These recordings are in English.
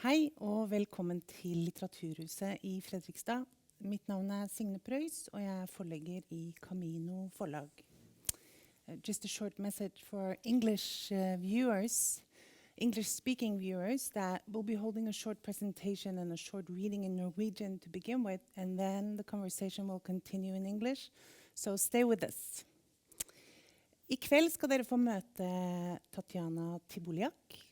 Hei og velkommen til Litteraturhuset i Fredrikstad. Mitt navn Signe Prøys, og jeg forlegger i Camino forlag. Just a short message for English viewers, English-speaking viewers, that we'll be holding a short presentation and a short reading in Norwegian to begin with, and then the conversation will continue in English, so stay with us. I kveld skal dere få møte Tatiana Tibuleac,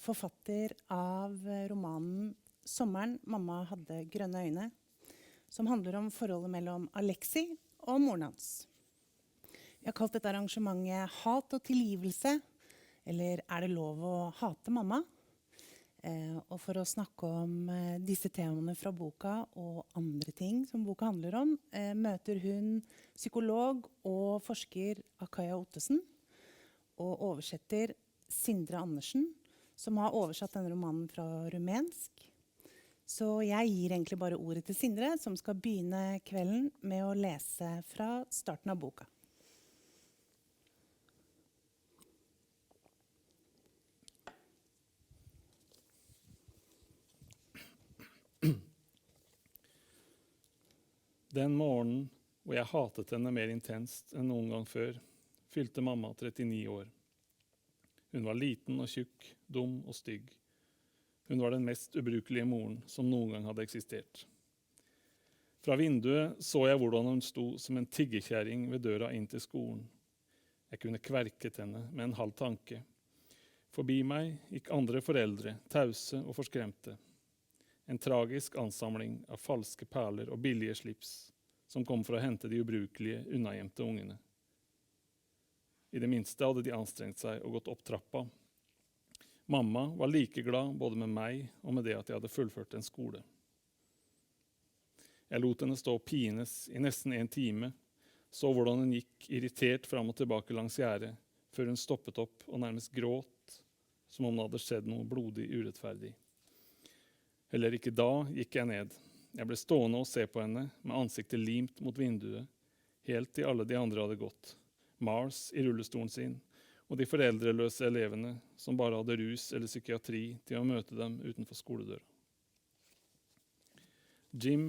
forfatter av romanen Sommeren, mamma hadde grønne øyne, som handler om forholdet mellom Alexi og moren hans. Vi har kalt dette arrangementet hat og tilgivelse, eller er det lov å hate mamma? Og for å snakke om disse temaene fra boka og andre ting som boka handler om, møter hun psykolog og forsker Akiah Ottesen og oversetter Sindre Andersen, som har oversatt denne romanen fra rumensk. Så jeg gir egentlig bare ordet til Sindre, som skal begynne kvelden med å lese fra starten av boka. Den morgenen hvor jeg hatet henne mer intenst enn noen gang før, fylte mamma 39 år. Hun var liten og tjukk, dum og stygg. Hun var den mest ubrukelige moren som noen gang hadde eksistert. Fra vinduet så jeg hvordan hun sto som en tiggekjæring ved døra inn til skolen. Jeg kunne kverket henne med en halv tanke. Forbi meg gikk andre foreldre, tause og forskremte. En tragisk ansamling av falske perler og billige slips som kom for å hente de ubrukelige, unnagjemte ungene. I det minste hadde de anstrengt seg og gått opp trappa. Mamma var like glad både med meg og med det at jeg hadde fullført en skole. Jeg lot henne stå og pines i nesten 1 time, så hvordan hun gikk irritert fram og tilbake langs gjerdet, før hun stoppet opp og nærmest gråt, som om det hadde skjedd noe blodig urettferdig. Heller ikke da gikk jeg ned. Jeg ble stående og se på henne med ansiktet limt mot vinduet, helt til alle de andre hadde gått. Mars i rullestolen sin, og de foreldreløse elevene som bare hadde rus eller psykiatri til å møte dem utenfor skoledøra. Jim,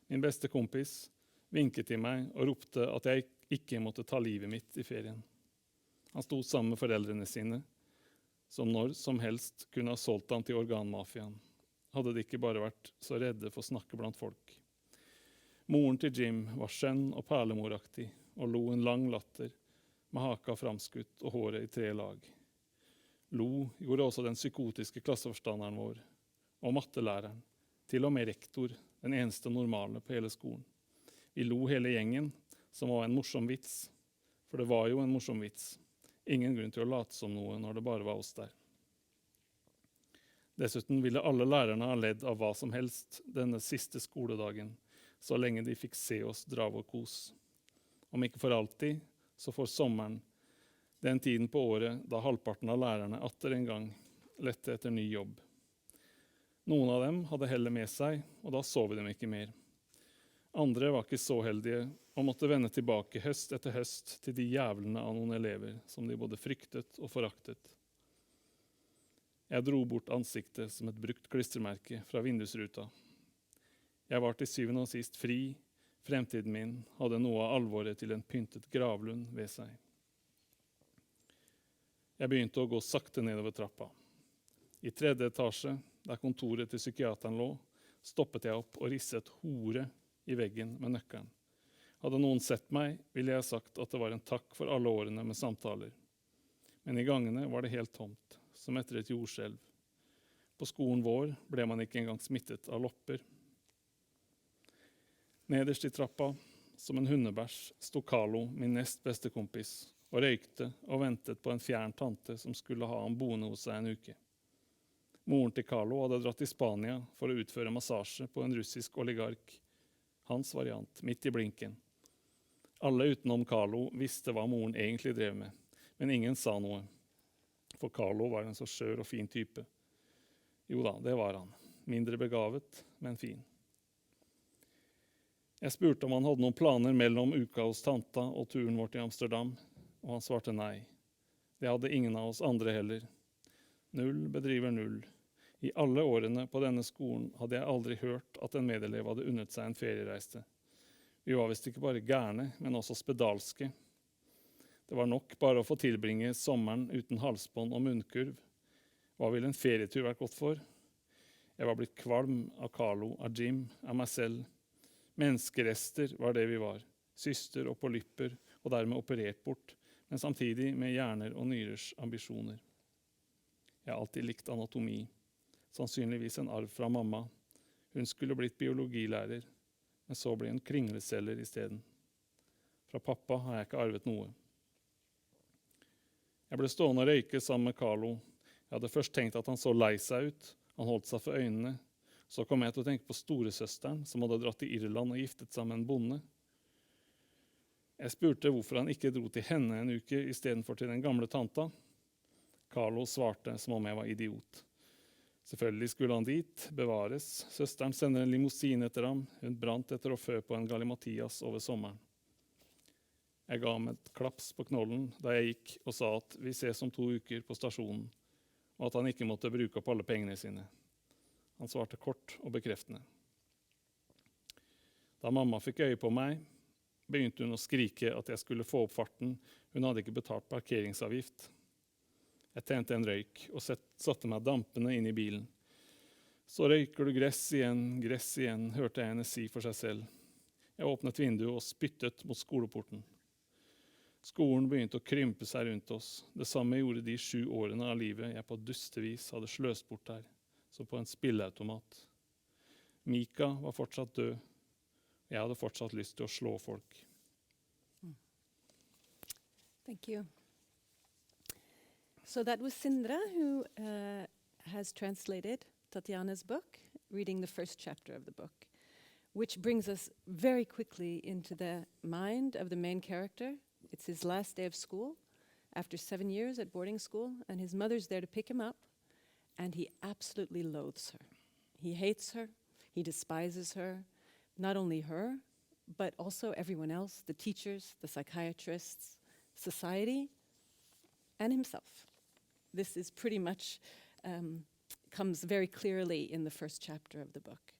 min beste kompis, vinket til meg og ropte at jeg ikke måtte ta livet mitt i ferien. Han sto sammen med foreldrene sine, som når som helst kunne ha solgt ham til organmafiaen. Hadde de ikke bare vært så redde for å snakke blant folk. Moren til Jim var skjønn og perlemoraktig og lo en lang latter, med haka framskutt og håret i 3 lag. Lo gjorde også den psykotiske klasseforstanderen vår, og mattelæreren, til og med rektor, den eneste normale på hele skolen. Vi lo hele gjengen, som var en morsom vits, for det var jo en morsom vits. Ingen grunn til å late som noe når det bare var oss der. Dessuten ville alle lærerne ha ledd av hva som helst denne siste skoledagen, så lenge de fikk se oss dra vår kos. Om ikke for alltid, så for sommeren, den tiden på året da halvparten av lærerne atter en gang lette etter ny jobb. Noen av dem hadde hellet med seg, og da så vi dem ikke mer. Andre var ikke så heldige og måtte vende tilbake høst etter høst til de jævlene av noen elever som de både fryktet og foraktet. Jeg dro bort ansiktet som et brukt klistremerke fra vindusruta. Jeg var til syvende og sist fri. Fremtiden min hadde noe av alvoret til en pyntet gravlund ved seg. Jeg begynte å gå sakte nedover trappa. I 3. etasje, der kontoret til psykiateren lå, stoppet jeg opp og risset hore i veggen med nøkkelen. Hadde noen sett meg, ville jeg sagt at det var en takk for alle årene med samtaler. Men i gangene var det helt tomt, som etter et jordskjelv. På skolen vår ble man ikke engang smittet av lopper. Nederst i trappa, som en hundebæsj, sto Carlo, min nest beste kompis, og røykte og ventet på en fjern tante som skulle ha ham boende hos seg en uke. Moren til Carlo hadde dratt til Spania for å utføre massasje på en russisk oligark, hans variant, midt i blinken. Alle utenom Carlo visste hva moren egentlig drev med, men ingen sa noe, for Carlo var en så skjør og fin type. Jo da, det var han. Mindre begavet, men fin. Jeg spurte om han hadde noen planer mellom uka hos tanta og turen vår til Amsterdam, og han svarte nei. Det hadde ingen av oss andre heller. Null bedriver null. I alle årene på denne skolen hadde jeg aldri hørt at en medelev hadde unnet seg en feriereise. Vi var visst ikke bare gærne, men også spedalske. Det var nok bare å få tilbringe sommeren uten halsbånd og munnkurv. Hva ville en ferietur vært godt for? Jeg var blitt kvalm av Carlo, av Jim, av meg selv. Menneskerester var det vi var. Syster og polypper, og dermed operert bort, men samtidig med hjerner og nyrers ambisjoner. Jeg har alltid likt anatomi. Sannsynligvis en arv fra mamma. Hun skulle blitt biologilærer, men så ble hun kringleselger i stedet. Fra pappa har jeg ikke arvet noe. Jeg ble stående og røyke sammen med Carlo. Jeg hadde først tenkt at han så lei seg ut. Han holdt seg for øynene. Så kom jeg til å tenke på storesøsteren, som hadde dratt til Irland og giftet seg med en bonde. Jeg spurte hvorfor han ikke dro til henne en uke i stedet for til den gamle tanta. Carlo svarte som om jeg var idiot. Selvfølgelig skulle han dit, bevares. Søsteren sender en limousin etter ham. Hun brant etter å fø på en galimatias over sommeren. Jeg ga ham et klaps på knollen da jeg gikk og sa at vi ses om 2 uker på stasjonen, og at han ikke måtte bruke opp alle pengene sine. Han svarte kort og bekreftende. Da mamma fikk øye på meg, begynte hun å skrike at jeg skulle få opp farten. Hun hadde ikke betalt parkeringsavgift. Jeg tente en røyk og satte meg dampende inn i bilen. Så røyker du gress igjen, hørte jeg henne si for seg selv. Jeg åpnet vinduet og spyttet mot skoleporten. Skolen begynte å krympe seg rundt oss. Det samme gjorde de 7 årene av livet jeg på dustevis hadde sløst bort der, som på en spilleautomat. Mika var fortsatt død. Jeg hadde fortsatt lyst til å slå folk. Thank you. So that was Sindre, who has translated Tatiana's book, reading the first chapter of the book, which brings us very quickly into the mind of the main character. It's his last day of school, after 7 years at boarding school, and his mother's there to pick him up, and he absolutely loathes her. He hates her, he despises her, not only her, but also everyone else, the teachers, the psychiatrists, society, and himself. This is pretty much comes very clearly in the first chapter of the book.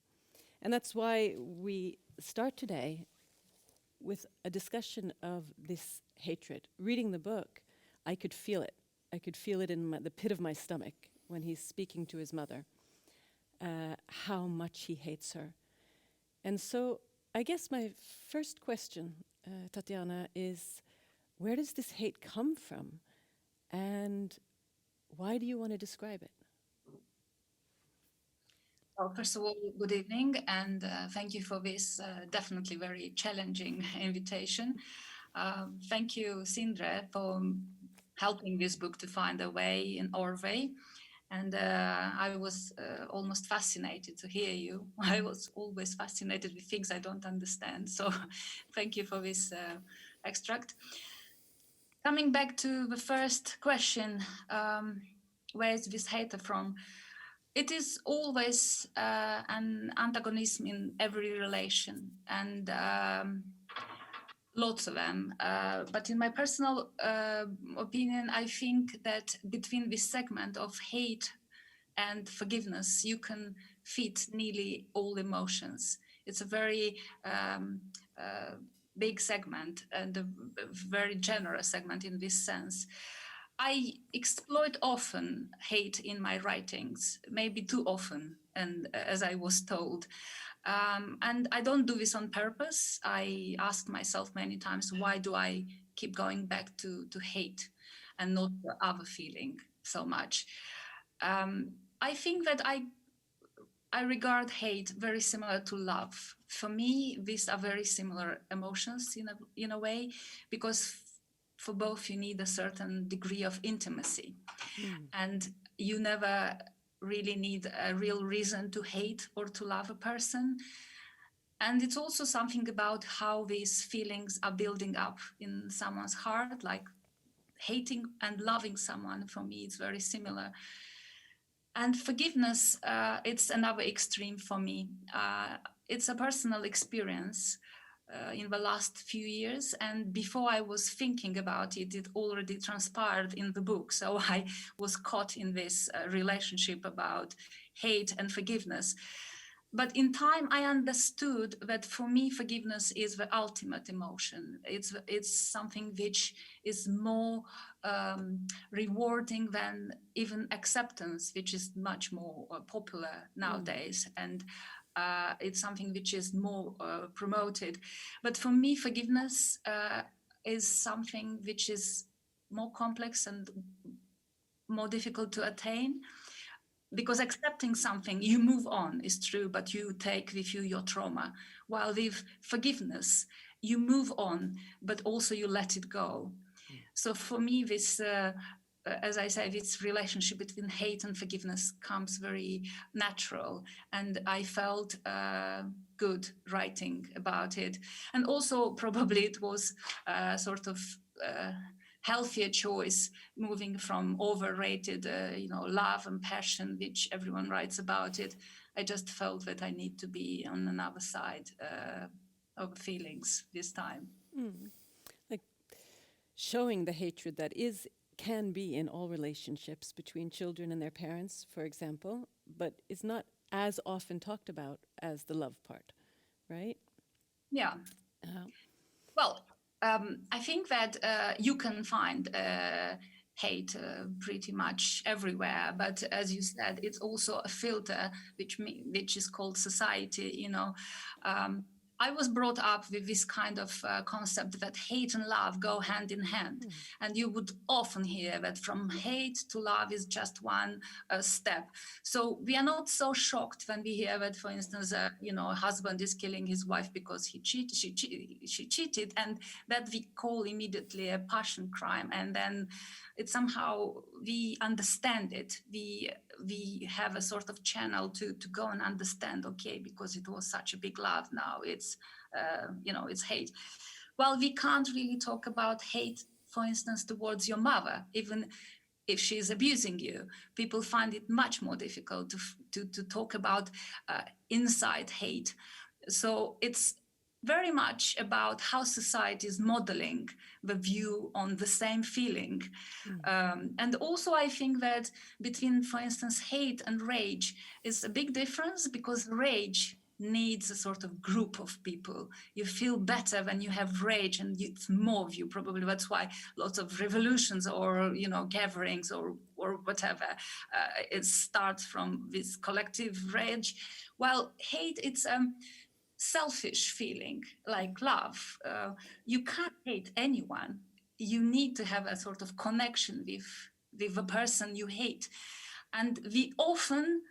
And that's why we start today with a discussion of this hatred. Reading the book, I could feel it. I could feel it in the pit of my stomach when he's speaking to his mother, how much he hates her. And so I guess my first question, Tatiana, is where does this hate come from? And why do you want to describe it? Well, first of all, good evening, and thank you for this definitely very challenging invitation. Thank you, Sindre, for helping this book to find a way in our way. And I was almost fascinated to hear you. I was always fascinated with things I don't understand. So thank you for this extract. Coming back to the first question, where is this hate from? It is always an antagonism in every relation, and lots of them. But in my personal opinion, I think that between this segment of hate and forgiveness, you can fit nearly all emotions. It's a very big segment and a very generous segment in this sense. I exploit often hate in my writings, maybe too often, and as I was told. And I don't do this on purpose. I ask myself many times, why do I keep going back to hate and not the other feeling so much? I think that I regard hate very similar to love. For me, these are very similar emotions in a way, because for both you need a certain degree of intimacy. And you never really need a real reason to hate or to love a person. And it's also something about how these feelings are building up in someone's heart, like hating and loving someone. For me, it's very similar. And forgiveness, it's another extreme for me. It's a personal experience. in the last few years, and before I was thinking about it, it already transpired in the book. So I was caught in this relationship about hate and forgiveness. But in time, I understood that for me, forgiveness is the ultimate emotion. It's something which is more rewarding than even acceptance, which is much more popular nowadays. And it's something which is more promoted. But for me, forgiveness is something which is more complex and more difficult to attain. Because accepting something, you move on, is true, but you take with you your trauma. While with forgiveness, you move on, but also you let it go. So for me, this, as I say, this relationship between hate and forgiveness comes very natural. And I felt good writing about it. And also probably it was sort of healthier choice, moving from overrated, love and passion, which everyone writes about it. I just felt that I need to be on another side of feelings this time. Like showing the hatred that can be in all relationships between children and their parents, for example, but is not as often talked about as the love part, right? Yeah. Well, I think that you can find hate pretty much everywhere, but as you said, it's also a filter which is called society. I was brought up with this kind of concept that hate and love go hand in hand. And you would often hear that from hate to love is just one step. So we are not so shocked when we hear that, for instance, a husband is killing his wife because she cheated, and that we call immediately a passion crime. And then it's somehow, we understand it. We have a sort of channel to go and understand, okay, because it was such a big love, now it's hate. Well, we can't really talk about hate, for instance, towards your mother, even if she's abusing you. People find it much more difficult to talk about inside hate. So it's very much about how society is modeling the view on the same feeling. And also I think that between, for instance, hate and rage is a big difference, because rage needs a sort of group of people. You feel better when you have rage, and it's more of you, probably. That's why lots of revolutions or gatherings or whatever, it starts from this collective rage. While hate, it's selfish feeling, like love. You can't hate anyone. You need to have a sort of connection with the person you hate. And we often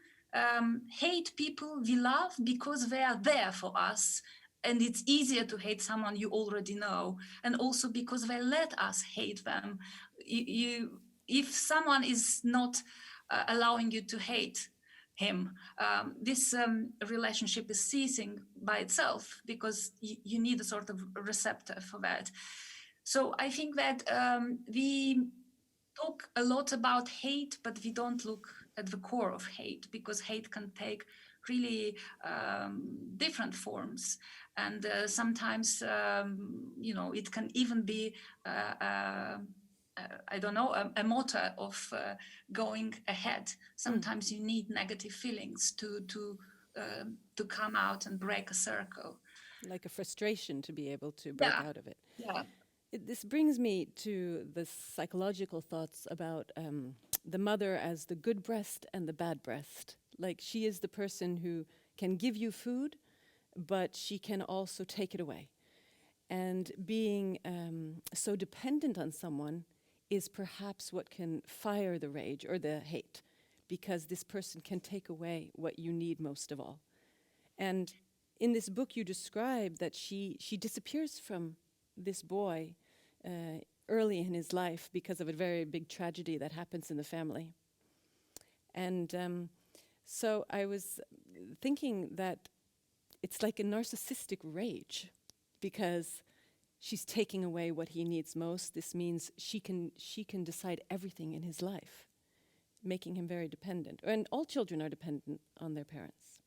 hate people we love because they are there for us. And it's easier to hate someone you already know. And also because they let us hate them. If someone is not allowing you to hate him, this relationship is ceasing by itself, because you need a sort of receptor for that. So I think that we talk a lot about hate, but we don't look at the core of hate, because hate can take really different forms. And sometimes, it can even be a motor of going ahead. Sometimes you need negative feelings to come out and break a circle. Like a frustration to be able to break out of it. Yeah. This brings me to the psychological thoughts about the mother as the good breast and the bad breast. Like, she is the person who can give you food, but she can also take it away. And being so dependent on someone is perhaps what can fire the rage or the hate, because this person can take away what you need most of all. And in this book you describe that she disappears from this boy early in his life because of a very big tragedy that happens in the family. And so I was thinking that it's like a narcissistic rage, because she's taking away what he needs most. This means she can decide everything in his life, making him very dependent. And all children are dependent on their parents.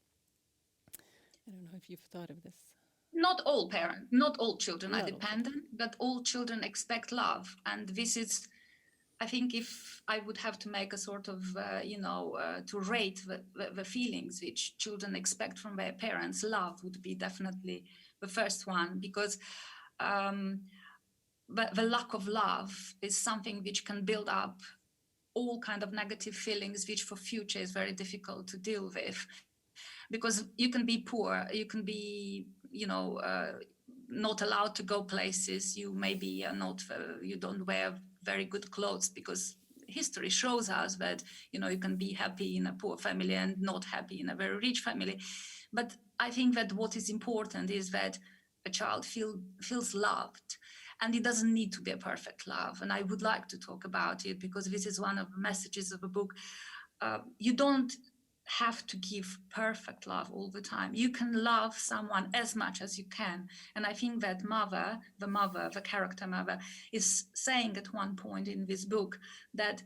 I don't know if you've thought of this. Not all parents, not all children are No. dependent, but all children expect love. And this is, I think, if I would have to make a sort of, to rate the feelings which children expect from their parents, love would be definitely the first one, because the lack of love is something which can build up all kind of negative feelings, which for future is very difficult to deal with. Because you can be poor, you can be, not allowed to go places. You maybe are not, you don't wear very good clothes, because history shows us that, you can be happy in a poor family and not happy in a very rich family. But I think that what is important is that a child feels loved. And it doesn't need to be a perfect love. And I would like to talk about it, because this is one of the messages of the book. You don't have to give perfect love all the time. You can love someone as much as you can. And I think that the character mother, is saying at one point in this book that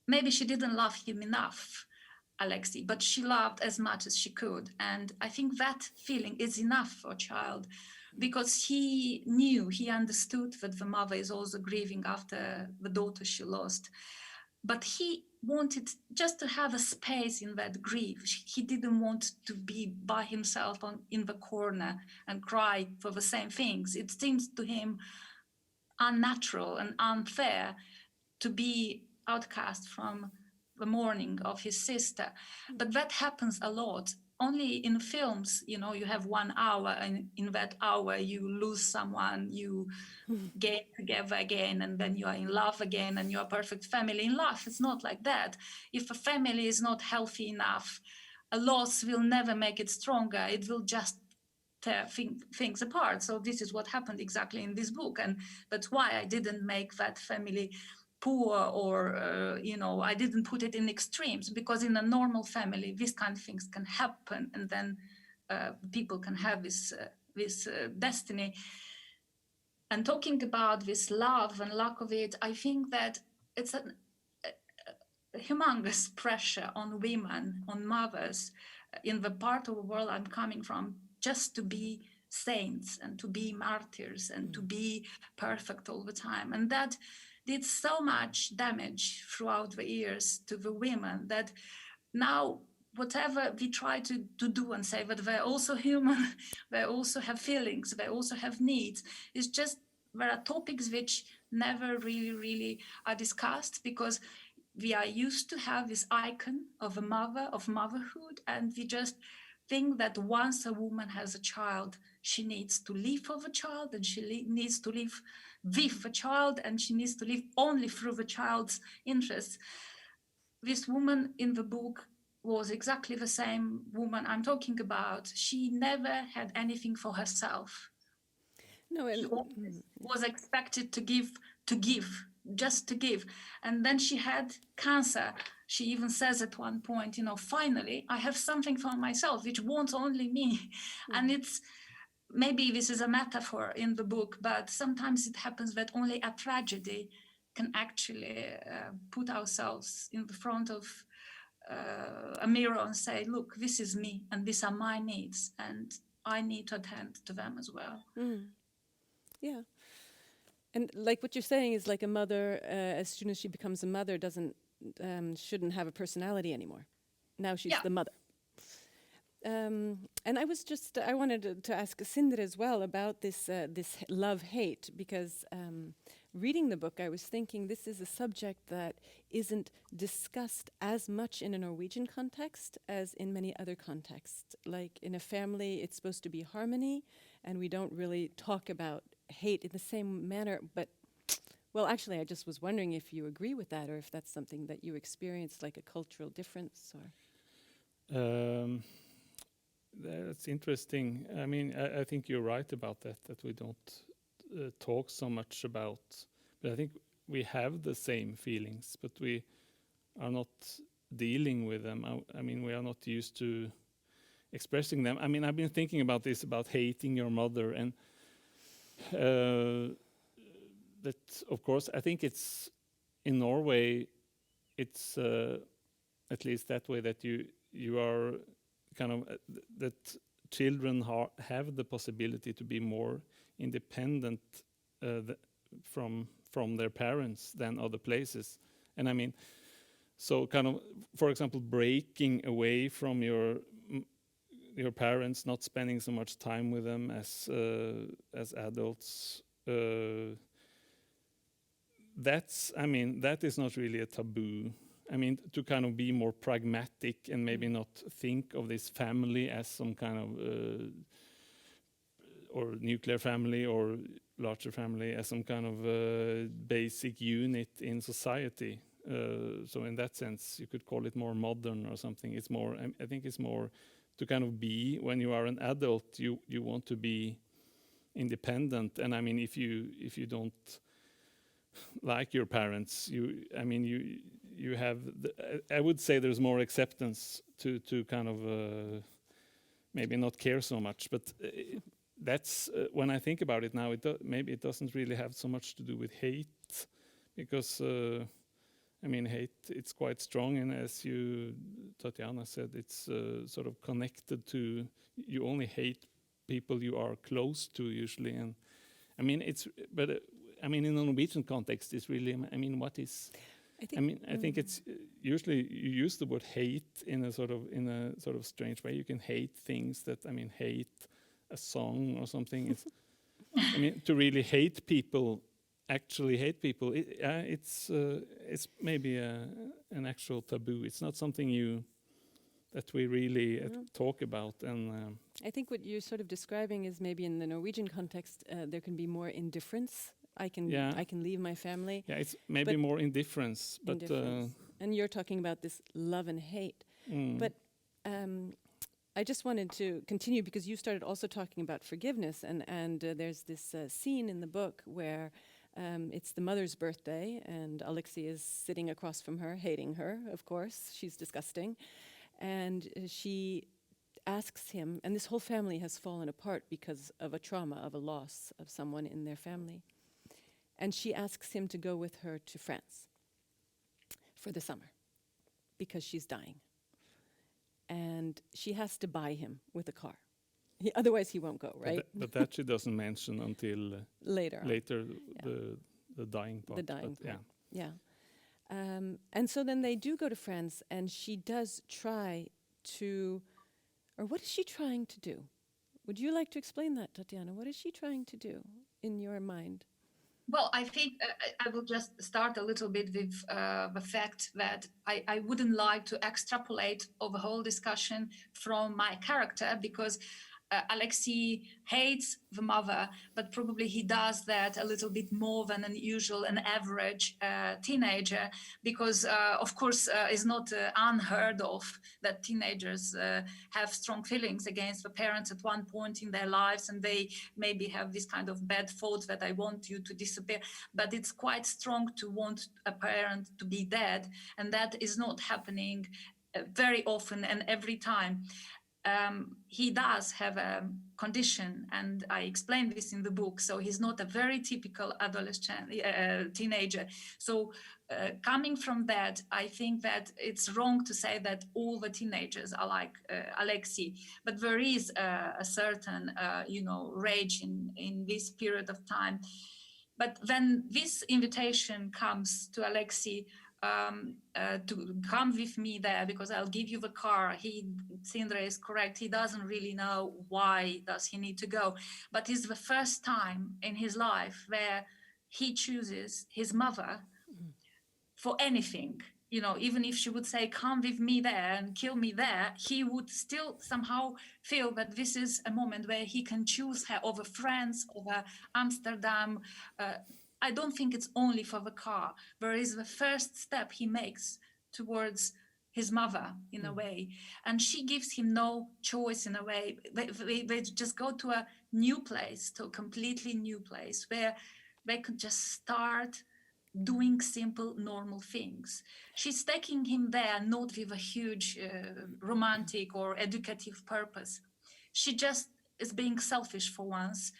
maybe she didn't love him enough, Alexei, but she loved as much as she could. And I think that feeling is enough for a child, because he understood that the mother is also grieving after the daughter she lost. But he wanted just to have a space in that grief. He didn't want to be by himself in the corner and cry for the same things. It seems to him unnatural and unfair to be outcast from the mourning of his sister. But that happens a lot. Only in films, you have 1 hour, and in that hour you lose someone, you get together again, and then you are in love again, and you're a perfect family. In life, it's not like that. If a family is not healthy enough, a loss will never make it stronger. It will just tear things apart. So this is what happened exactly in this book, and that's why I didn't make that family poor, or I didn't put it in extremes, because in a normal family these kind of things can happen, and then people can have this destiny. And talking about this love and lack of it, I think that it's a humongous pressure on women, on mothers, in the part of the world I'm coming from, just to be saints and to be martyrs and to be perfect all the time. And that did so much damage throughout the years to the women, that now whatever we try to do and say that they're also human, they also have feelings, they also have needs, it's just there are topics which never really are discussed, because we are used to have this icon of a mother, of motherhood, and we just think that once a woman has a child, she needs to live for the child, and she needs to live with the child, and she needs to live only through the child's interests. This woman in the book was exactly the same woman I'm talking about. She never had anything for herself. No, She and always was expected to give, just to give. And then she had cancer. She even says at one point, finally, I have something for myself, which wants only me. And it's, maybe this is a metaphor in the book, but sometimes it happens that only a tragedy can actually put ourselves in the front of a mirror and say, look, this is me, and these are my needs, and I need to attend to them as well. yeah. And like what you're saying is, like, a mother, as soon as she becomes a mother, shouldn't have a personality anymore. Now she's the mother. And I wanted to ask Sindre as well about this love-hate, because reading the book, I was thinking this is a subject that isn't discussed as much in a Norwegian context as in many other contexts. Like in a family, it's supposed to be harmony, and we don't really talk about hate in the same manner. But, well, actually, I just was wondering if you agree with that, or if that's something that you experienced, like a cultural difference, or... That's interesting. I mean, I think you're right about that we don't talk so much about. But I think we have the same feelings, but we are not dealing with them. I mean, we are not used to expressing them. I mean, I've been thinking about this, about hating your mother, and that, of course, I think it's in Norway, it's at least that way, that you are kind of that children have the possibility to be more independent from their parents than other places. And I mean, so kind of, for example, breaking away from your parents, not spending so much time with them as adults. That is not really a taboo. I mean, to kind of be more pragmatic and maybe not think of this family as some kind of or nuclear family or larger family as some kind of basic unit in society. So in that sense, you could call it more modern or something. It's more, I think it's more to kind of be, when you are an adult, you want to be independent. And I mean, if you don't like your parents, you have, I would say there's more acceptance to kind of maybe not care so much. But that's, when I think about it now, maybe it doesn't really have so much to do with hate, because hate, it's quite strong, and as you, Tatiana, said, it's sort of connected to, you only hate people you are close to usually. And I mean, in a Norwegian context, it's really, what is, I think it's usually you use the word hate in a sort of strange way. You can hate things that, hate a song or something. It's, to really hate people, actually hate people, it's maybe an actual taboo. It's not something that we really talk about. And I think what you're sort of describing is maybe in the Norwegian context, there can be more indifference. I can leave my family. Yeah, it's maybe more indifference. But and you're talking about this love and hate. But I just wanted to continue, because you started also talking about forgiveness, and there's this scene in the book where it's the mother's birthday, and Alexei is sitting across from her, hating her, of course. She's disgusting. And she asks him, and this whole family has fallen apart because of a trauma, of a loss of someone in their family. And she asks him to go with her to France for the summer because she's dying. And she has to buy him with a car. Otherwise he won't go, right? But that she doesn't mention until later, the dying part. The dying part, yeah. And so then they do go to France, and she does try to, or what is she trying to do? Would you like to explain that, Tatiana? What is she trying to do in your mind? Well, I think I will just start a little bit with the fact that I wouldn't like to extrapolate over the whole discussion from my character, because Alexei hates the mother, but probably he does that a little bit more than an usual, an average teenager, because of course it's not unheard of that teenagers have strong feelings against the parents at one point in their lives, and they maybe have this kind of bad thought that I want you to disappear. But it's quite strong to want a parent to be dead, and that is not happening very often and every time. He does have a condition, and I explain this in the book. So he's not a very typical adolescent, teenager. So coming from that, I think that it's wrong to say that all the teenagers are like Alexei, but there is a certain, rage in this period of time. But when this invitation comes to Alexei, to come with me there because I'll give you the car. Sindre is correct. He doesn't really know why does he need to go, but it's the first time in his life where he chooses his mother for anything. Even if she would say, come with me there and kill me there, he would still somehow feel that this is a moment where he can choose her over France, over Amsterdam. I don't think it's only for the car. There is the first step he makes towards his mother in a way. And she gives him no choice in a way. They just go to a new place, to a completely new place where they could just start doing simple, normal things. She's taking him there not with a huge romantic or educative purpose. She just is being selfish for once,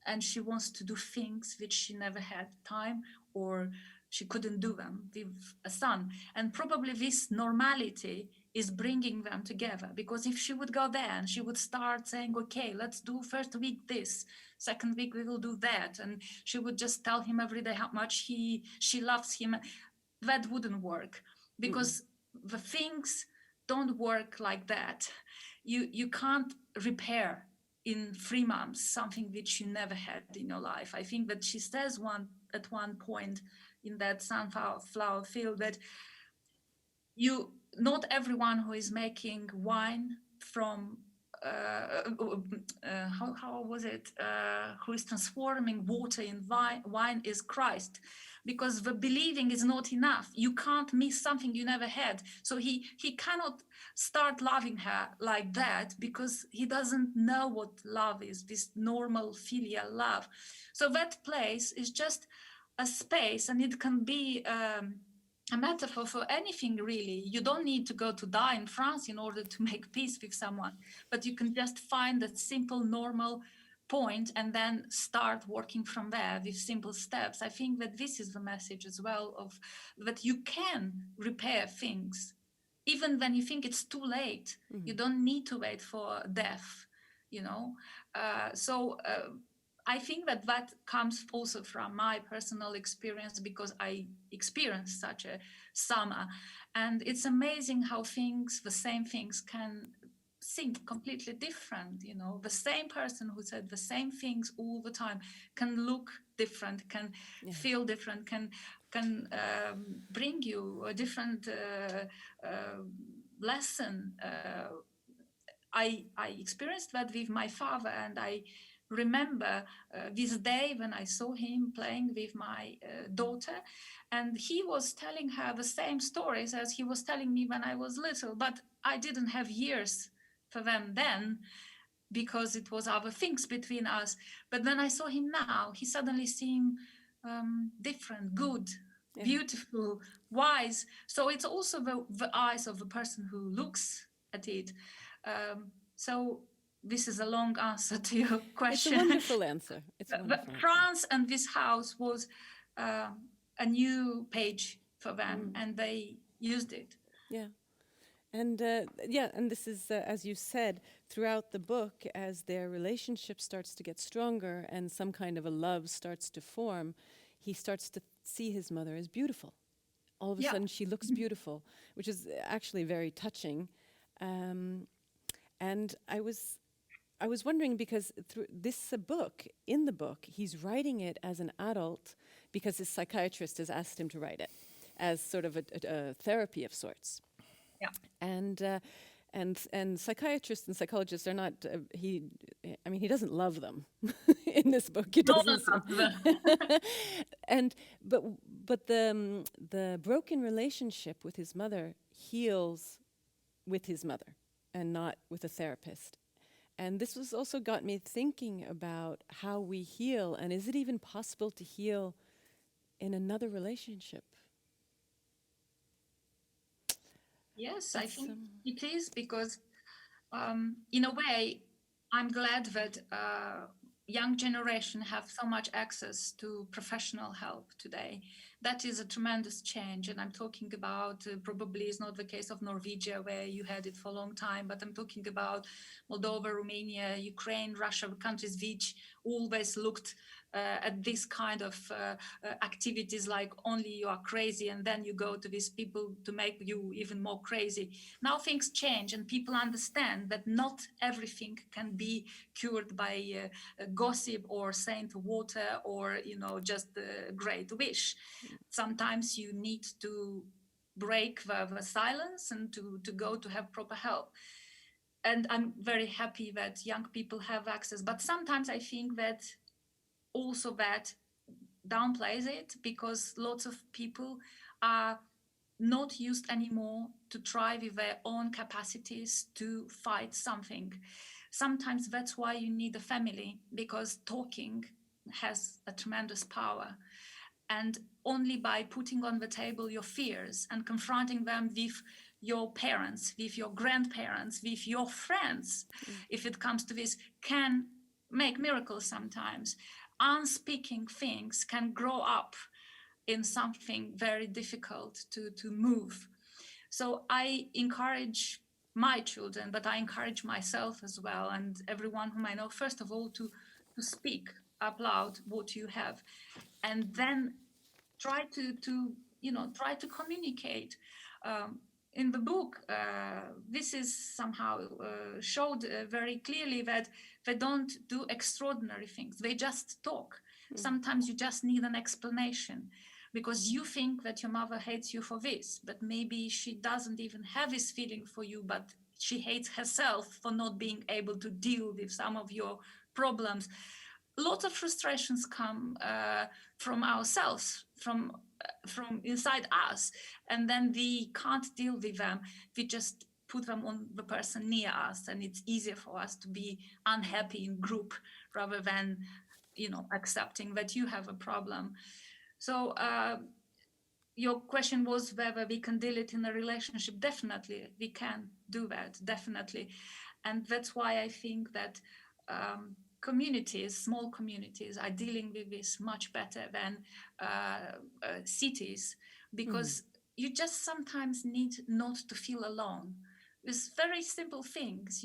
and she wants to do things which she never had time, or she couldn't do them with a son. And probably this normality is bringing them together. Because if she would go there and she would start saying, okay, let's do first week this, second week we will do that, and she would just tell him every day how much she loves him, that wouldn't work, because the things don't work like that. You can't repair in 3 months something which you never had in your life. I think that she says at one point in that sunflower field that not everyone who is making wine from how was it? Who is transforming water in wine is Christ, because the believing is not enough. You can't miss something you never had. So he cannot start loving her like that, because he doesn't know what love is, this normal filial love. So that place is just a space, and it can be a metaphor for anything, really. You don't need to go to die in France in order to make peace with someone, but you can just find that simple, normal point and then start working from there with simple steps. I think that this is the message as well, of that you can repair things, even when you think it's too late. You don't need to wait for death, you know. I think that comes also from my personal experience, because I experienced such a summer. And it's amazing how the same things can seem completely different, you know. The same person who said the same things all the time can look different, can feel different, can bring you a different lesson. I experienced that with my father, and I remember this day when I saw him playing with my daughter, and he was telling her the same stories as he was telling me when I was little, but I didn't have years for them then, because it was other things between us. But when I saw him now, he suddenly seemed different, good, beautiful, wise. So it's also the eyes of the person who looks at it. So this is a long answer to your question. It's a wonderful answer. France and this house was a new page for them, and they used it. Yeah. And and this is, as you said, throughout the book, as their relationship starts to get stronger and some kind of a love starts to form, he starts to see his mother as beautiful. All of a sudden she looks beautiful, which is actually very touching. And I was wondering, because through this book, in the book, he's writing it as an adult because his psychiatrist has asked him to write it as sort of a therapy of sorts. Yeah. And psychiatrists and psychologists are not. He doesn't love them in this book. He doesn't. But the broken relationship with his mother heals with his mother and not with a therapist. And this was also got me thinking about how we heal, and is it even possible to heal in another relationship? Yes, I think it is, because in a way, I'm glad that young generation have so much access to professional help today. That is a tremendous change. And I'm talking about, probably is not the case of Norwegia, where you had it for a long time, but I'm talking about Moldova, Romania, Ukraine, Russia, countries which always looked at this kind of activities like only you are crazy, and then you go to these people to make you even more crazy. Now things change, and people understand that not everything can be cured by gossip or saint water or, you know, just a great wish. Sometimes you need to break the silence and to go to have proper help. And I'm very happy that young people have access, but sometimes I think that also that downplays it, because lots of people are not used anymore to try with their own capacities to fight something. Sometimes that's why you need a family, because talking has a tremendous power. And only by putting on the table your fears and confronting them with your parents, with your grandparents, with your friends, if it comes to this, can make miracles sometimes. Unspeaking things can grow up in something very difficult to move. So I encourage my children, but I encourage myself as well, and everyone whom I know, first of all, to speak up loud what you have, and then try to communicate. In the book, this is somehow showed very clearly that they don't do extraordinary things. They just talk. Sometimes you just need an explanation, because you think that your mother hates you for this, but maybe she doesn't even have this feeling for you, but she hates herself for not being able to deal with some of your problems. Lots of frustrations come from ourselves, from inside us, and then we can't deal with them. We just put them on the person near us, and it's easier for us to be unhappy in group rather than accepting that you have a problem. So your question was whether we can deal it in a relationship. Definitely we can do that, definitely. And that's why I think that communities, small communities, are dealing with this much better than cities, because you just sometimes need not to feel alone with very simple things,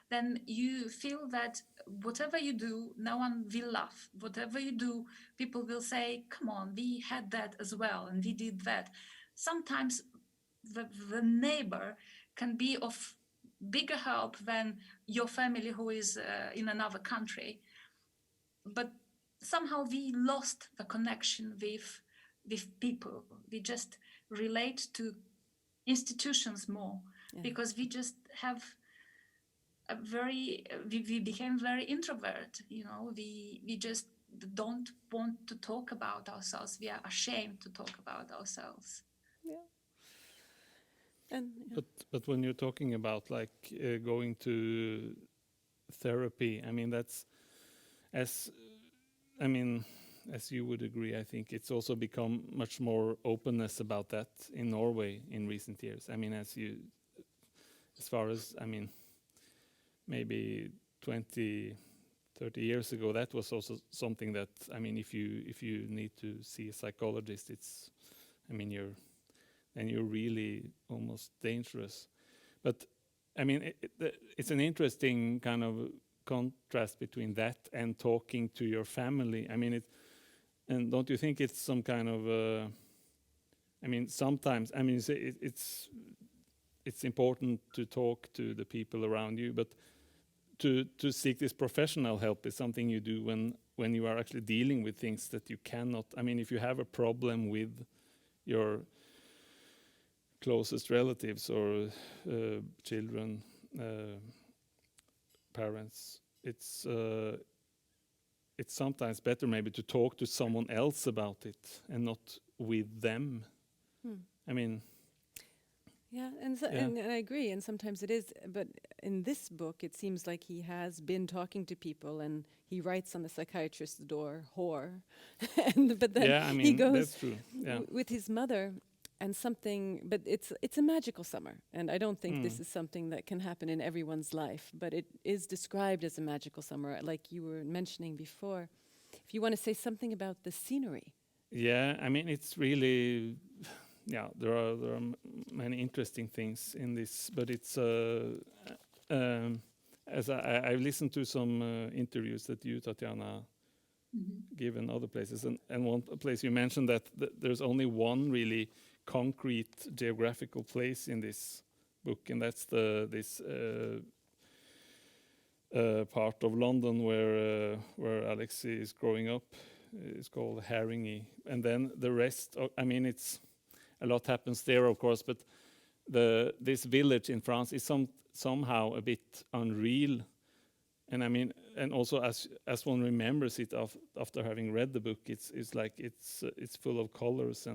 then you feel that whatever you do, no one will laugh. Whatever you do, people will say, come on, we had that as well, and we did that. Sometimes the neighbor can be of bigger help than your family who is in another country. But somehow we lost the connection with people. We just relate to institutions more, because we just have we became very introvert. We just don't want to talk about ourselves. We are ashamed to talk about ourselves. But when you're talking about going to therapy, I mean that's as you would agree, I think it's also become much more openness about that in Norway in recent years. I mean, as far as maybe 20, 30 years ago, that was also something that, if you need to see a psychologist, you're really almost dangerous. But it's an interesting kind of contrast between that and talking to your family. And don't you think it's some kind of sometimes it's important to talk to the people around you, but to seek this professional help is something you do when you are actually dealing with things that you cannot. If you have a problem with your closest relatives or children, parents, it's sometimes better maybe to talk to someone else about it and not with them. And I agree, and sometimes it is, but in this book it seems like he has been talking to people, and he writes on the psychiatrist's door, whore, but then he goes that's true. with his mother, and but it's a magical summer, and I don't think this is something that can happen in everyone's life, but it is described as a magical summer, like you were mentioning before. If you want to say something about the scenery. It's really, there are many interesting things in this, but it's as I've listened to some interviews that you, Tatiana, give in other places, and one place you mentioned that there's only one really concrete geographical place in this book, and that's this part of London where Alexei is growing up. It's called Haringey, and then the rest. It's a lot happens there, of course, but this village in France is somehow a bit unreal, and and also as one remembers it after having read the book, it's like it's full of colors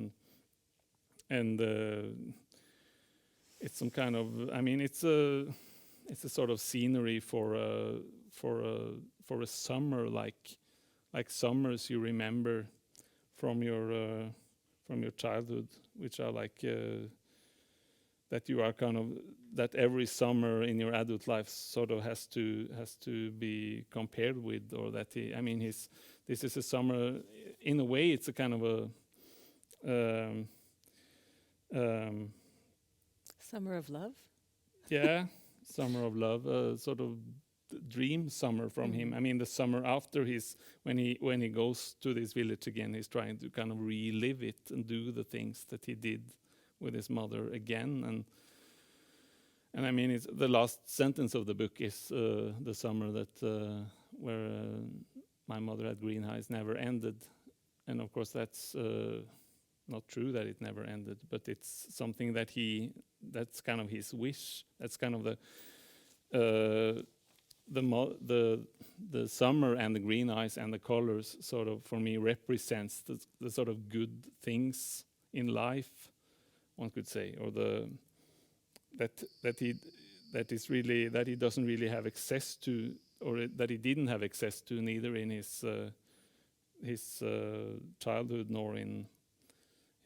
and it's some kind of it's a sort of scenery for a summer, like summers you remember from your childhood, which are like that you are kind of that every summer in your adult life sort of has to be compared with, or that this is a summer in a way. It's a kind of a Summer of love. Yeah, summer of love, sort of dream summer from him. I mean, the summer after when he goes to this village again, he's trying to kind of relive it and do the things that he did with his mother again. And I mean, it's the last sentence of the book is the summer that where my mother had green eyes never ended. And of course, that's not true that it never ended, but it's something that's kind of his wish. That's kind of the summer and the green eyes and the colors sort of for me represents the sort of good things in life, one could say, or that he doesn't really have access to, or that he didn't have access to, neither in his childhood nor in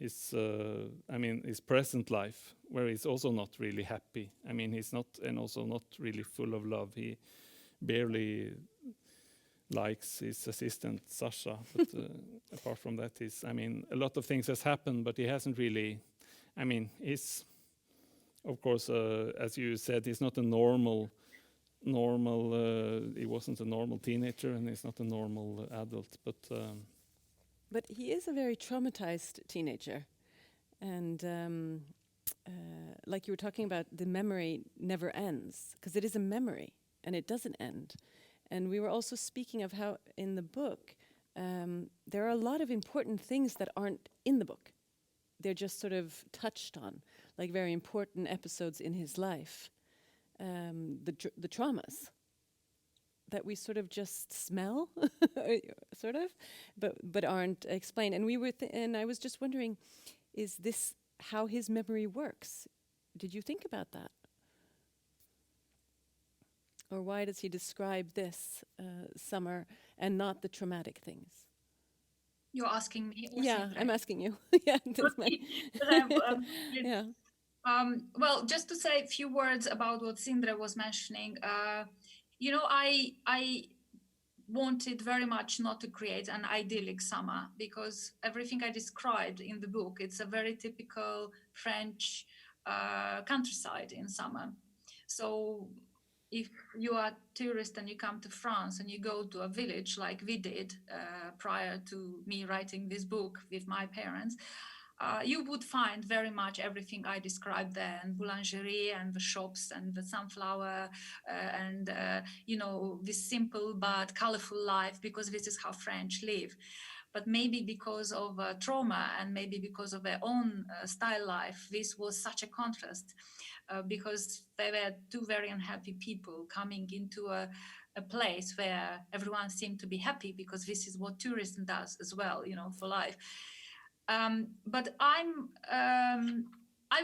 his present life, where he's also not really happy. I mean, he's not, and also not really full of love. He barely likes his assistant Sasha, but apart from that, a lot of things has happened, but he hasn't really. I mean, he's, of course, as you said, he's not a normal. He wasn't a normal teenager, and he's not a normal adult, but. But he is a very traumatized teenager. And like you were talking about, the memory never ends, because it is a memory and it doesn't end. And we were also speaking of how in the book, there are a lot of important things that aren't in the book. They're just sort of touched on, like very important episodes in his life. The traumas that we sort of just smell, sort of, but aren't explained. And and I was just wondering, is this how his memory works? Did you think about that? Or why does he describe this summer and not the traumatic things? You're asking me? Yeah, Sindre? I'm asking you. Yeah, that's my yeah. Well, just to say a few words about what Sindre was mentioning. I wanted very much not to create an idyllic summer, because everything I described in the book, it's a very typical French countryside in summer. So if you are a tourist and you come to France and you go to a village like we did prior to me writing this book with my parents, you would find very much everything I described there, and boulangerie and the shops and the sunflower and this simple but colorful life, because this is how French live. But maybe because of trauma and maybe because of their own style life, this was such a contrast, because they were two very unhappy people coming into a place where everyone seemed to be happy, because this is what tourism does as well, for life. But I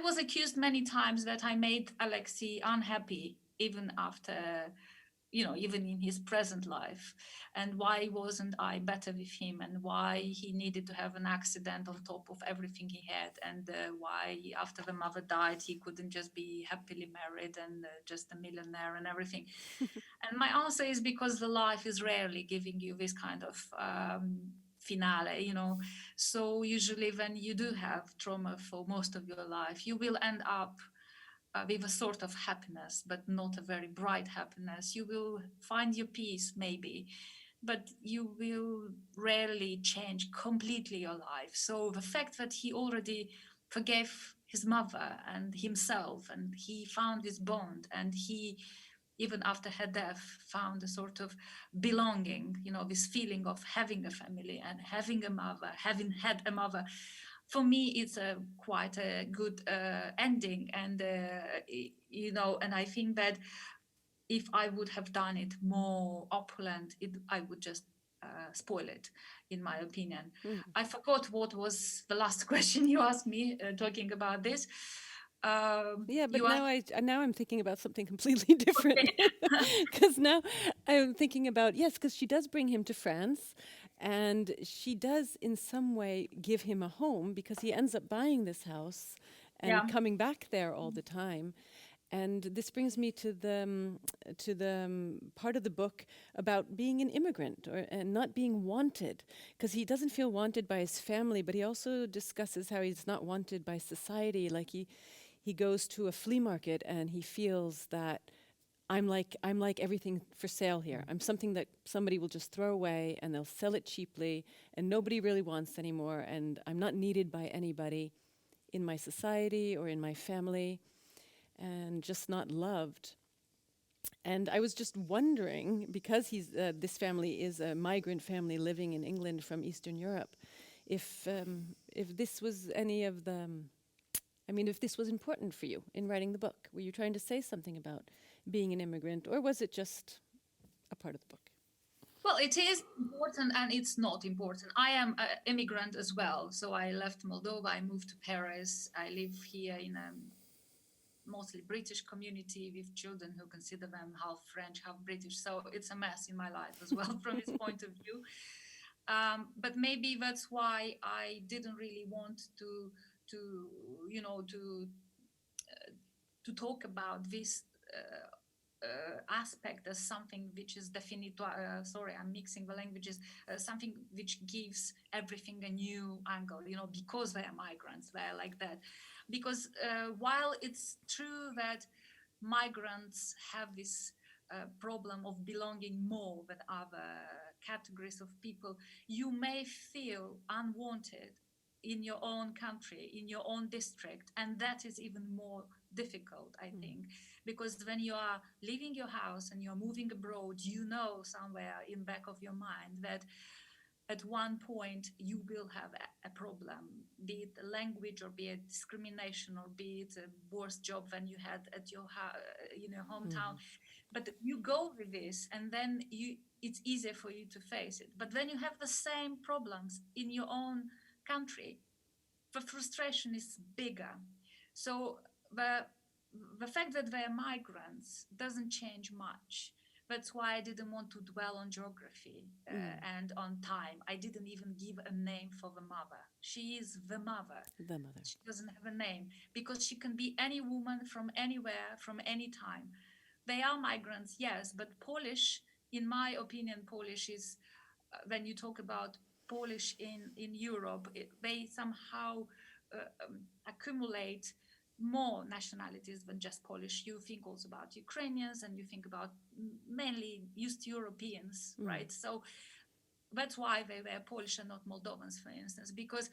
was accused many times that I made Alexei unhappy, even after, even in his present life. And why wasn't I better with him? And why he needed to have an accident on top of everything he had? And why, after the mother died, he couldn't just be happily married and just a millionaire and everything? And my answer is because the life is rarely giving you this kind of finale, So usually when you do have trauma for most of your life, you will end up with a sort of happiness, but not a very bright happiness. You will find your peace maybe, but you will rarely change completely your life. So the fact that he already forgave his mother and himself, and he found this bond, and he, even after her death, found a sort of belonging, this feeling of having a family and having a mother, having had a mother. For me, it's quite a good ending. And, and I think that if I would have done it more opulent, I would just spoil it, in my opinion. I forgot what was the last question you asked me talking about this. Yeah, but now I'm thinking about something completely different. Because now I'm thinking about, yes, because she does bring him to France, and she does in some way give him a home, because he ends up buying this house and coming back there all the time. And this brings me to the part of the book about being an immigrant and not being wanted, because he doesn't feel wanted by his family, but he also discusses how he's not wanted by society. Like he goes to a flea market and he feels that I'm like everything for sale here. I'm something that somebody will just throw away and they'll sell it cheaply and nobody really wants anymore, and I'm not needed by anybody in my society or in my family, and just not loved. And I was just wondering, because this family is a migrant family living in England from Eastern Europe, if this was any of the, if this was important for you in writing the book. Were you trying to say something about being an immigrant, or was it just a part of the book? Well, it is important and it's not important. I am an immigrant as well. So I left Moldova, I moved to Paris. I live here in a mostly British community with children who consider them half French, half British. So it's a mess in my life as well from this point of view. But maybe that's why I didn't really want to talk about this aspect as something which is sorry, I'm mixing the languages, something which gives everything a new angle, because they are migrants, they're like that. Because while it's true that migrants have this problem of belonging more than other categories of people, you may feel unwanted in your own country, in your own district, and that is even more difficult, I think, because when you are leaving your house and you're moving abroad, somewhere in the back of your mind that at one point you will have a problem, be it a language or be it discrimination or be it a worse job than you had at your hometown. But you go with this and then it's easier for you to face it. But when you have the same problems in your own country, the frustration is bigger. So the fact that they're migrants doesn't change much. That's why I didn't want to dwell on geography and on time. I didn't even give a name for the mother. She is the mother. The mother. She doesn't have a name because she can be any woman from anywhere, from any time. They are migrants, yes, but Polish, in my opinion, Polish is, when you talk about Polish in Europe, they somehow accumulate more nationalities than just Polish. You think also about Ukrainians and you think about mainly East Europeans, right? So that's why they were Polish and not Moldovans, for instance, because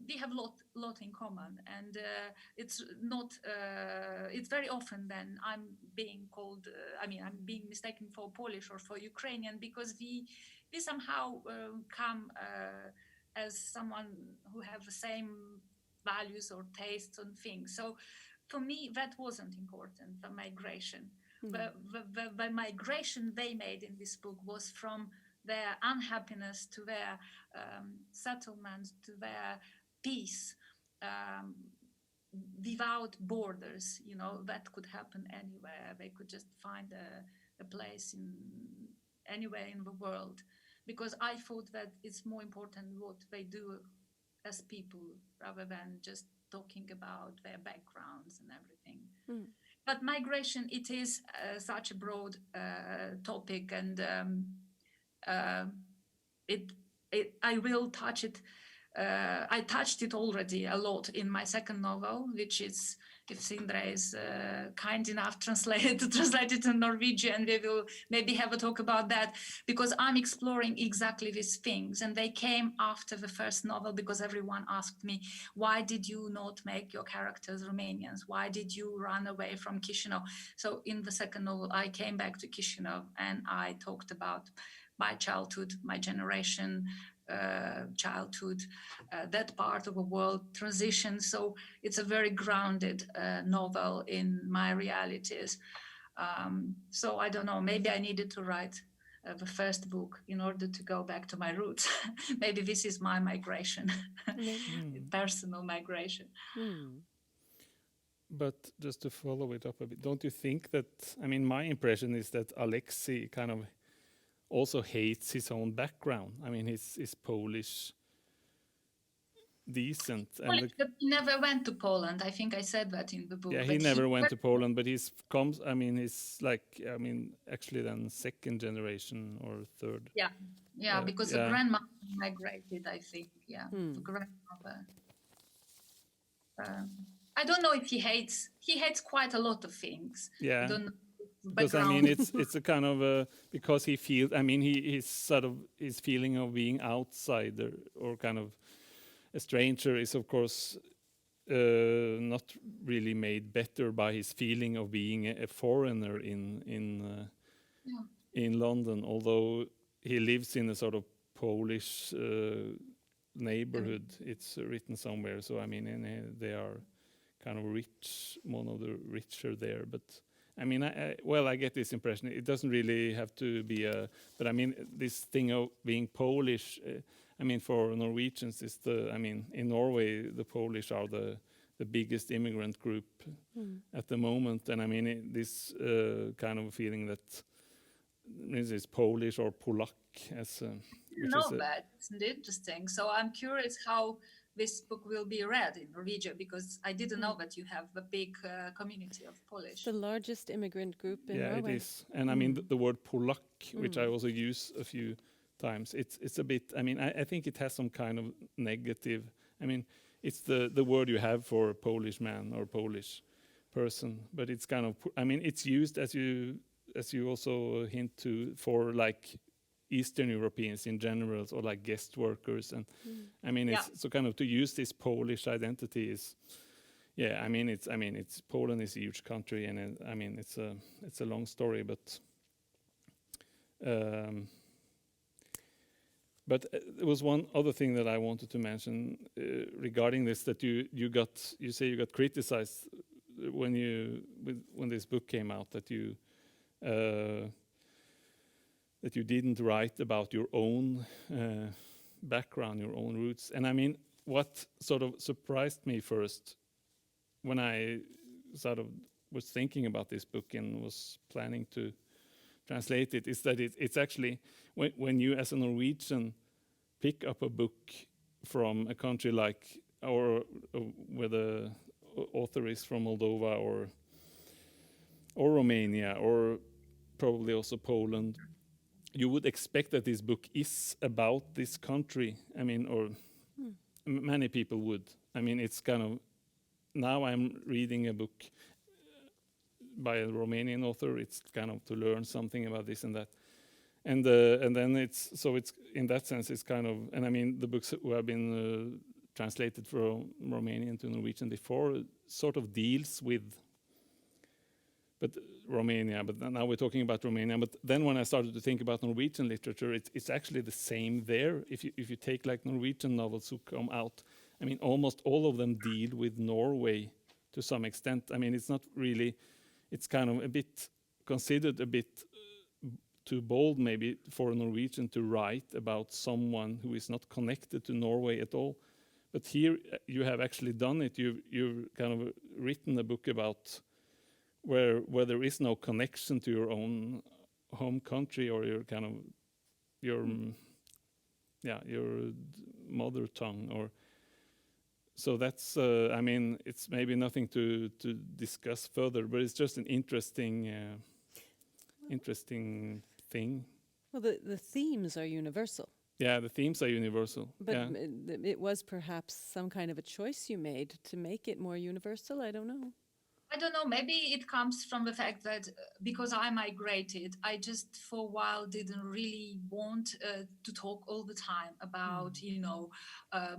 we have a lot in common, and it's very often then I'm being called, I'm being mistaken for Polish or for Ukrainian because we somehow come as someone who have the same values or tastes on things. So for me, that wasn't important, the migration. The migration they made in this book was from their unhappiness to their settlement, to their peace, without borders. That could happen anywhere. They could just find a place anywhere in the world, because I thought that it's more important what they do as people rather than just talking about their backgrounds and everything. But migration, it is such a broad topic, and I will touch it. I touched it already a lot in my second novel, which is, if Sindre is kind enough to translate it in Norwegian, we will maybe have a talk about that, because I'm exploring exactly these things. And they came after the first novel, because everyone asked me, why did you not make your characters Romanians? Why did you run away from Chisinau? So in the second novel, I came back to Chisinau and I talked about my childhood, my generation, childhood, that part of the world, transition. So it's a very grounded novel in my realities. So I don't know, maybe I needed to write the first book in order to go back to my roots. Maybe this is my migration, personal migration. But just to follow it up a bit, don't you think that, my impression is that Alexei kind of also hates his own background. He's Polish, decent. And he never went to Poland. I think I said that in the book. Yeah, he never went to Poland, but he's actually then second generation or third. Yeah, because the grandmother migrated, I think. Yeah, the grandmother. I don't know if he hates. He hates quite a lot of things. Yeah. I don't know Because I background. mean, it's a kind of because he feels. I mean, he's sort of his feeling of being outsider or kind of a stranger is, of course, not really made better by his feeling of being a foreigner in London. Although he lives in a sort of Polish neighborhood, it's written somewhere. So I mean, and they are kind of rich, one of the richer there, but. I mean, I get this impression. It doesn't really have to be but I mean, this thing of being Polish. I mean, for Norwegians, I mean, in Norway, the Polish are the biggest immigrant group at the moment, and I mean, this kind of feeling that this is Polish or Polak as. That isn't it interesting? So I'm curious how this book will be read in Norwegian, because I didn't know that you have a big community of Polish. The largest immigrant group in Norway. Yeah, it is. And I mean, the word Polak, which I also use a few times, it's a bit, I mean, I think it has some kind of negative, I mean, it's the word you have for a Polish man or Polish person, but it's kind of, I mean, it's used as you also hint to, for like Eastern Europeans in general, or like guest workers, and I mean, it's so kind of to use this Polish identity is, I mean, it's Poland is a huge country, and I mean, it's a long story, but there was one other thing that I wanted to mention regarding this, that you say you got criticized when this book came out, that you didn't write about your own background, your own roots. And I mean, what sort of surprised me first when I sort of was thinking about this book and was planning to translate it, is that it's actually, when you as a Norwegian pick up a book from a country like, or where the author is from Moldova or Romania, or probably also Poland, you would expect that this book is about this country. I mean, or many people would. I mean, it's kind of, now I'm reading a book by a Romanian author. It's kind of to learn something about this and that. And then it's in that sense, it's kind of, and I mean, the books who have been translated from Romanian to Norwegian before sort of deals with, but Romania, but now we're talking about Romania. But then when I started to think about Norwegian literature, it's actually the same there. If you take like Norwegian novels who come out, I mean, almost all of them deal with Norway to some extent. I mean, it's not really, it's kind of a bit considered a bit too bold maybe for a Norwegian to write about someone who is not connected to Norway at all. But here you have actually done it. You've kind of written a book about where there is no connection to your own home country, or your kind of your mother tongue, or so that's I mean, it's maybe nothing to discuss further, but it's just an interesting thing. Well, the themes are universal. Yeah, the themes are universal. But yeah. it was perhaps some kind of a choice you made to make it more universal. I don't know. I don't know, maybe it comes from the fact that because I migrated, I just for a while didn't really want to talk all the time about,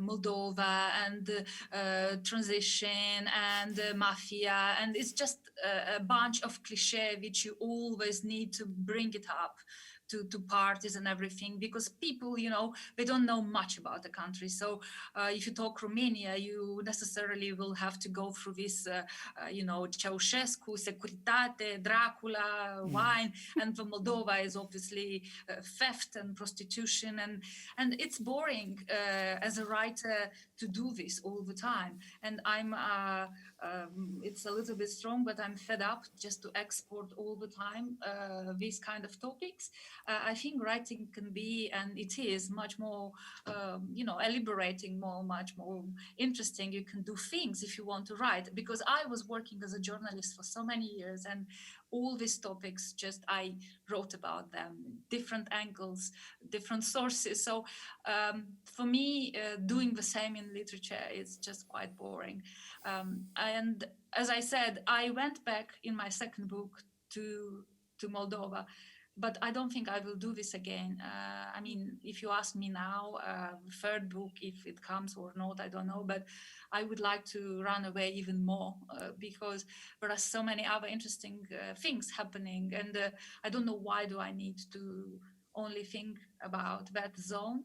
Moldova and transition and mafia. And it's just a bunch of cliché which you always need to bring it up to parties and everything, because people, they don't know much about the country. So if you talk Romania, you necessarily will have to go through this, Ceausescu, Securitate, Dracula, wine, and for Moldova is obviously theft and prostitution, and it's boring as a writer to do this all the time. And I'm, it's a little bit strong, but I'm fed up just to export all the time these kind of topics. I think writing can be, and it is, much more, liberating, much more interesting. You can do things if you want to write. Because I was working as a journalist for so many years, and all these topics, just I wrote about them, different angles, different sources. So for me, doing the same in literature is just quite boring. And as I said, I went back in my second book to Moldova, but I don't think I will do this again. I mean, if you ask me now, third book, if it comes or not, I don't know, but I would like to run away even more because there are so many other interesting things happening, and I don't know why do I need to only think about that zone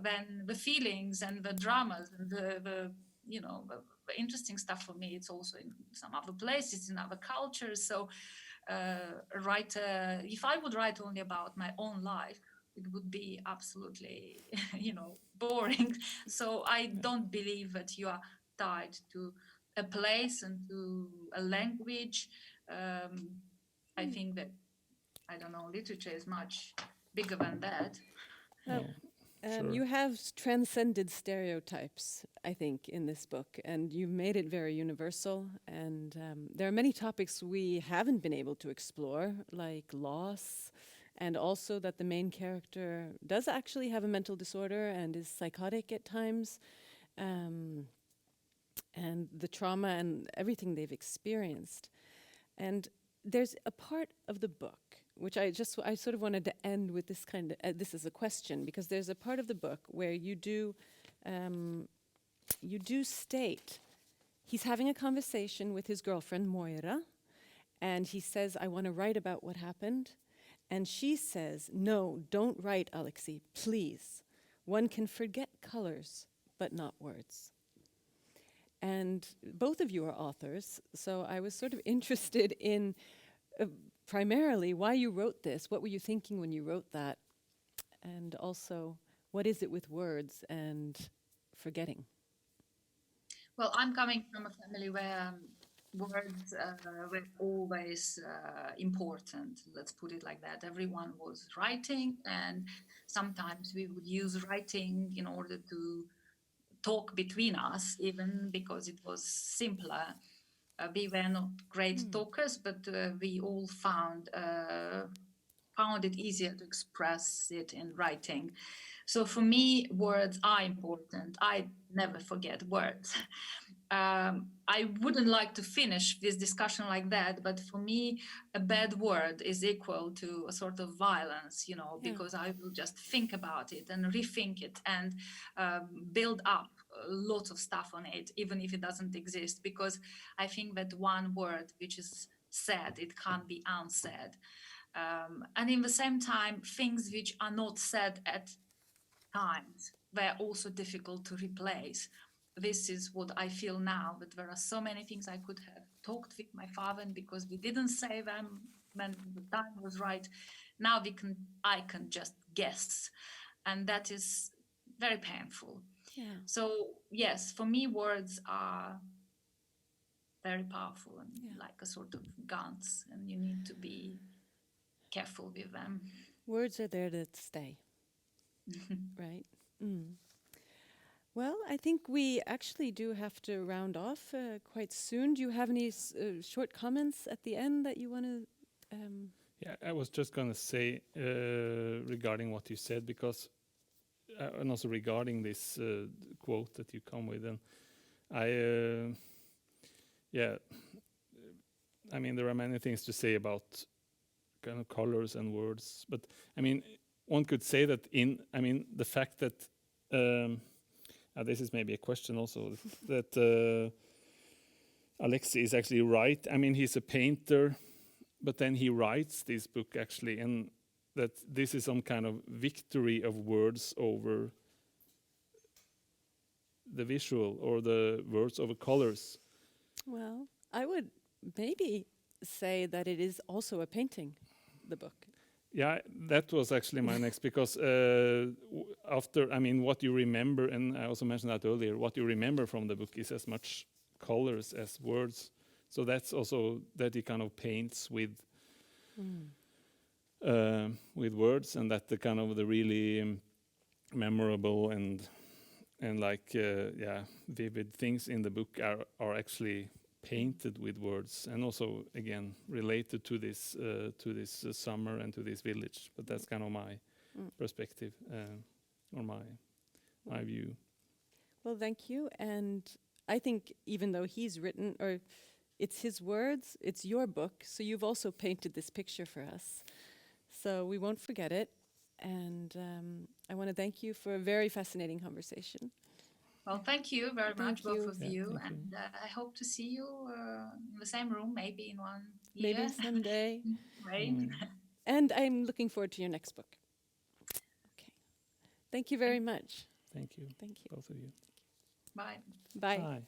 when the feelings and the dramas and the you know, the interesting stuff for me, it's also in some other places, in other cultures. So if I would write only about my own life, it would be absolutely, you know, boring. So I don't believe that you are tied to a place and to a language. I think that, I don't know, literature is much bigger than that. Sure. You have transcended stereotypes, I think, in this book, and you've made it very universal. And there are many topics we haven't been able to explore, like loss, and also that the main character does actually have a mental disorder and is psychotic at times, and the trauma and everything they've experienced. And there's a part of the book which I sort of wanted to end with this kind of this is a question, because there's a part of the book where you do state he's having a conversation with his girlfriend Moira, and he says, "I want to write about what happened," and she says, "No, don't write, Alexei, please. One can forget colors, but not words." And both of you are authors, so I was sort of interested in primarily why you wrote this. What were you thinking when you wrote that? And also, what is it with words and forgetting? Well, I'm coming from a family where words were always important. Let's put it like that. Everyone was writing, and sometimes we would use writing in order to talk between us, even because it was simpler. We were not great talkers, but we all found it easier to express it in writing. So for me, words are important. I never forget words. I wouldn't like to finish this discussion like that, but for me, a bad word is equal to a sort of violence, you know, because I will just think about it and rethink it and build up lots of stuff on it, even if it doesn't exist, because I think that one word which is said, it can't be unsaid. And in the same time, things which are not said at times, they're also difficult to replace. This is what I feel now, that there are so many things I could have talked with my father, and because we didn't say them when the time was right, now I can just guess. And that is very painful. Yeah. So yes, for me, words are very powerful and like a sort of guns, and you need to be careful with them. Words are there to stay, right? Mm. Well, I think we actually do have to round off quite soon. Do you have any short comments at the end that you want to... Yeah, I was just going to say regarding what you said, because and also regarding this quote that you come with, and I mean, there are many things to say about kind of colors and words, but I mean, one could say that the fact that this is maybe a question also, that Alexei is actually right. I mean, he's a painter, but then he writes this book actually, and that this is some kind of victory of words over the visual, or the words over colors. Well, I would maybe say that it is also a painting, the book. Yeah, that was actually my next, because what you remember, and I also mentioned that earlier, what you remember from the book is as much colors as words. So that's also that he kind of paints with words, and that the kind of the really memorable and like vivid things in the book are actually painted with words, and also again related to this summer and to this village. But that's kind of my perspective or my view. Well, thank you. And I think even though he's written, or it's his words, it's your book, so you've also painted this picture for us. So we won't forget it. And I want to thank you for a very fascinating conversation. Well, thank you very much, both of Yeah, you. thank you. And I hope to see you in the same room, maybe in 1 year. Maybe someday. Right. And I'm looking forward to your next book. Okay. Thank you very much. Thank you, Thank you. both of you. Bye. Bye. Bye.